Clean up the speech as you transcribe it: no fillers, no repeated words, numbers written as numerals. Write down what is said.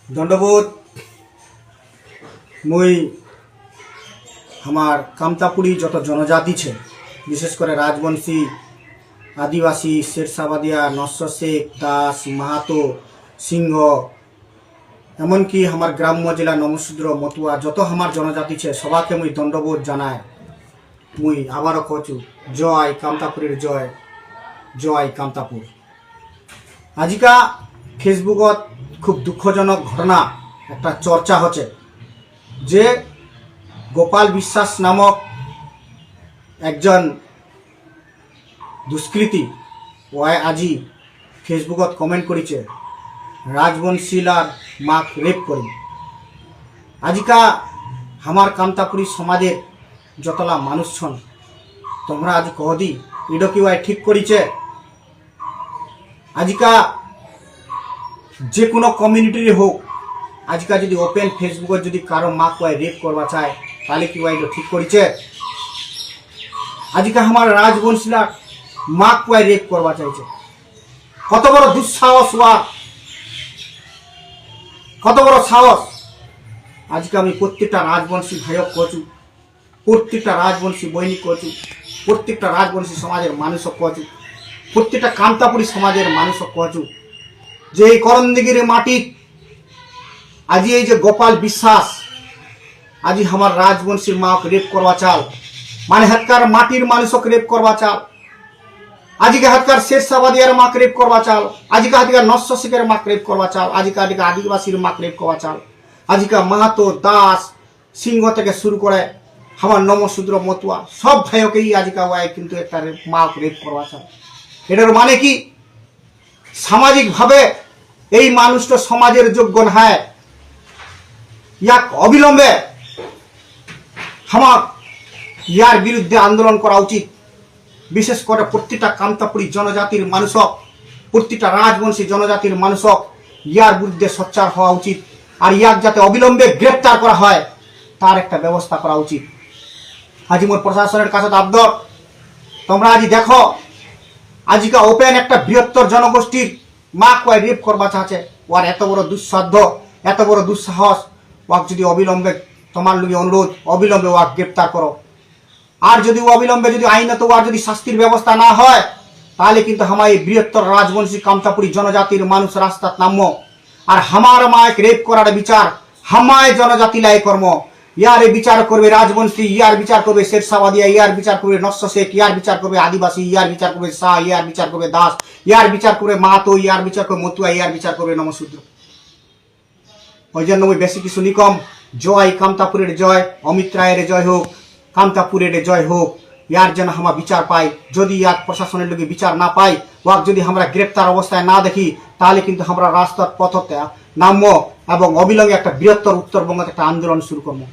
দণ্ডবোধ। মুই আমার কামতাপুরি যত জনজাতি ছে, বিশেষ করে রাজবংশী, আদিবাসী, শেরশাবাদিয়া, নস্য শেখ, দাস, মাহাতো, সিংহ, এমনকি আমার গ্রাম্য জেলা নমশূদ্র, মতুয়া, যত আমার জনজাতি ছে সবাকে মুই দণ্ডবোধ জানায়। মুই আবারও কচু জয় কামতাপুরের জয়, জয় কামতাপুর। আজিকা ফেসবুকত খুব দুঃখজনক ঘটনা একটা চর্চা হচ্ছে যে গোপাল বিশ্বাস নামক একজন দুষ্কৃতী ওয়াই আজি ফেসবুকত কমেন্ট করেছে রাজবংশীলার মাক রেপ করি। আজিকা আমার কামতাপুরি সমাজের যতলা মানুষ ছন তোমরা আজ কহদি এটা কি ওয়াই ঠিক করিছে। আজিকা যে কোনো কমিউনিটির হোক, আজকা যদি ওপেন ফেসবুকত যদি কারো মাক ওয়াই রেপ করবা চায় তাহলে কি ওয়াই ঠিক করিছে। আজকা আমার রাজবংশীরা মাক ওয়াই রেপ করবা চাইছে, কত বড় দুঃসাহস ওয়া, কত বড় সাহস। আজকে আমি প্রত্যেকটা রাজবংশী ভাইক কচু, প্রত্যেকটা রাজবংশী বৈনিক কচু, প্রত্যেকটা রাজবংশী সমাজের মানুষক কচু, প্রত্যেকটা কামতাপুরী সমাজের মানুষক কচু যে এই করণদিগির মাটিত আজি এই যে গোপাল বিশ্বাস আজি আমার রাজবংশীর মাক রেপ করবা চাল, মানে হাতকার মাটির মানুষক রেপ করবা চাল, আজিকে হাতকার শেরশাবাদিয়ার মাক রেপ করবা চাল, আজিকে হাতকার নস্য শেখের মাক রেপ করবা চাল, আজিকে হাতকার আদিবাসীর মাক রেপ করবা চাল, আজিকে মাহাতো, দাস, সিংহ থেকে শুরু করে আমার নমশূদ্র, মতুয়া সব ভাইকেই আজিকা ওয়াই কিন্তু একটা মাক রেপ করবা চাল। এটার মানে কি সামাজিকভাবে এই মানুষটা সমাজের যোগ্য নয়, ইয়াক অবিলম্বে আমার ইয়ার বিরুদ্ধে আন্দোলন করা উচিত। বিশেষ করে প্রত্যেকটা কামতাপুরী জনজাতির মানুষক, প্রত্যেকটা রাজবংশী জনজাতির মানুষক ইয়ার বিরুদ্ধে সোচ্চার হওয়া উচিত, আর ইয়াক যাতে অবিলম্বে গ্রেপ্তার করা হয় তার একটা ব্যবস্থা করা উচিত। আজি মোর প্রশাসনের কাছে আবদার, তোমরা আজি দেখো আজিকা ওপেন একটা বৃহত্তর জনগোষ্ঠীর মাক ওয়াই রেপ করবা চাচ্ছে, ওর এত বড় দুঃসাধ্য, এত বড় দুঃসাহস, ওয়াক যদি অবিলম্বে তোমার লগে অনুরোধ অবিলম্বে ওয়াক গ্রেপ্তার করো। আর যদি অবিলম্বে যদি আইনত ওয়ার যদি শাস্তির ব্যবস্থা না হয় তাহলে কিন্তু আমার এই বৃহত্তর রাজবংশী কামতাপুরী জনজাতির মানুষ রাস্তাত নামো, আর হামার মায়ক রেপ করার বিচার হামায় জনজাতি লাই কর্ম। ইয়ার বিচার করবে রাজবংশী, ইয়ার বিচার করবে শেরশাবাদিয়া, ইয়ার বিচার করবে নস্য শেখ, ইয়ার বিচার করবে আদিবাসী, ইয়ার বিচার করবে শাহ, ইয়ার বিচার করবে দাস, ইয়ার বিচার করবে মাহাতো, ইয়ার বিচার করবে মতুয়া, ইয়ার বিচার করবে নমশূদ্র। ওই জন্য ওই বেশি কিছু নিকম জয় কামতাপুরের জয়, অমিত রায়ের জয় হোক, কামতাপুরের জয় হোক। ইয়ার যেন আমরা বিচার পাই, যদি ইয়ার প্রশাসনের লোকে বিচার না পাই, ওয়াক যদি আমরা গ্রেপ্তার অবস্থায় না দেখি তাহলে কিন্তু আমরা রাস্তার পথতে নামবো এবং অবিলম্বে একটা বৃহত্তর উত্তরবঙ্গতে একটা আন্দোলন শুরু করবো।